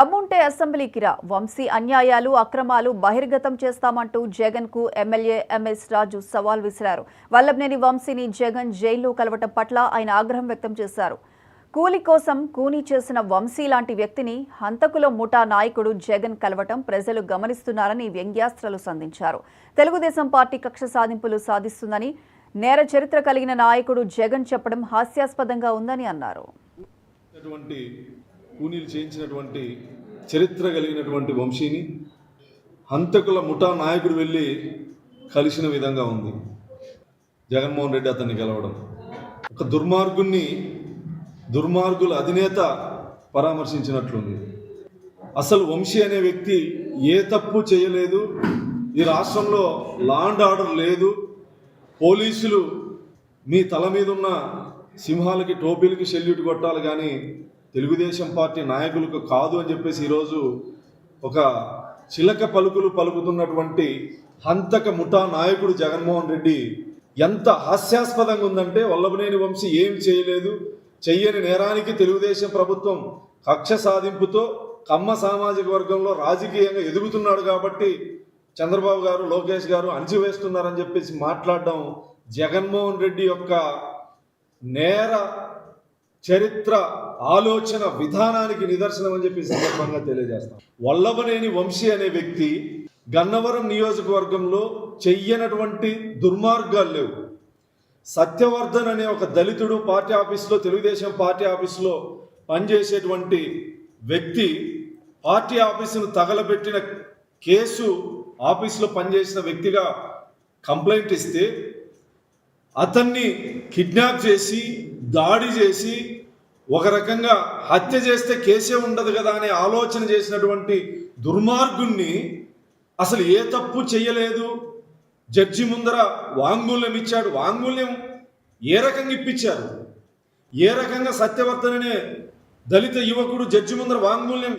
దమ్ముంటే అసెంబ్లీకి రా, వంశీ అన్యాయాలు అక్రమాలు బహిర్గతం చేస్తామంటూ జగన్ కు ఎమ్మెల్యే ఎంఎస్ రాజు సవాల్ విసిరారు. వల్లభనేని వంశీని జగన్ జైల్లో కలవటం పట్ల ఆయన ఆగ్రహం వ్యక్తం చేశారు. కూలి కోసం కూనీ చేసిన వంశీ లాంటి వ్యక్తిని హంతకుల ముఠా నాయకుడు జగన్ కలవటం ప్రజలు గమనిస్తున్నారని వ్యంగ్యాస్త్రాలు సంధించారు. తెలుగుదేశం పార్టీ కక్ష సాధింపులు సాధిస్తుందని, నేర చరిత్ర కలిగిన నాయకుడు జగన్ చెప్పడం హాస్యాస్పదంగా ఉందని అన్నారు. కూనీలు చేయించినటువంటి చరిత్ర కలిగినటువంటి వంశీని హంతకుల ముఠా నాయకుడు వెళ్ళి కలిసిన విధంగా ఉంది. జగన్మోహన్ రెడ్డి అతన్ని గెలవడం ఒక దుర్మార్గుల అధినేత పరామర్శించినట్లుంది. అసలు వంశీ అనే వ్యక్తి ఏ తప్పు చేయలేదు. ఈ రాష్ట్రంలో లా అండ్ ఆర్డర్ లేదు. పోలీసులు మీ తల మీద ఉన్న సింహాలకి టోపీలకి సెల్యూట్ కొట్టాలి కానీ తెలుగుదేశం పార్టీ నాయకులకు కాదు అని చెప్పేసి ఈరోజు ఒక చిలక పలుకులు పలుకుతున్నటువంటి హంతక ముఠా నాయకుడు జగన్మోహన్ రెడ్డి ఎంత హాస్యాస్పదంగా ఉందంటే, వల్లభనేని వంశీ ఏం చేయలేదు, చెయ్యని నేరానికి తెలుగుదేశం ప్రభుత్వం కక్ష సాధింపుతో కమ్మ సామాజిక వర్గంలో రాజకీయంగా ఎదుగుతున్నాడు కాబట్టి చంద్రబాబు గారు, లోకేష్ గారు అణిచివేస్తున్నారని చెప్పేసి మాట్లాడడం జగన్మోహన్ రెడ్డి యొక్క నేర చరిత్ర ఆలోచన విధానానికి నిదర్శనం అని చెప్పి సందర్భంగా తెలియజేస్తాం. వల్లభనేని వంశీ అనే వ్యక్తి గన్నవరం నియోజకవర్గంలో చెయ్యనటువంటి దుర్మార్గాలు లేవు. సత్యవర్ధన్ అనే ఒక దళితుడు పార్టీ ఆఫీసులో, తెలుగుదేశం పార్టీ ఆఫీసులో పనిచేసేటువంటి వ్యక్తి పార్టీ ఆఫీసును తగలబెట్టిన కేసు ఆఫీసులో పనిచేసిన వ్యక్తిగా కంప్లైంట్ ఇస్తే అతన్ని కిడ్నాప్ చేసి దాడి చేసి ఒక రకంగా హత్య చేస్తే కేసే ఉండదు కదా అనే ఆలోచన చేసినటువంటి దుర్మార్గుణ్ణి అసలు ఏ తప్పు చెయ్యలేదు, జడ్జి ముందర వాంగ్మూల్యం ఇచ్చాడు. వాంగ్మూల్యం ఏ రకంగా ఇప్పించారు? ఏ రకంగా సత్యవర్ధన్ అనే దళిత యువకుడు జడ్జి ముందర వాంగ్మూల్యం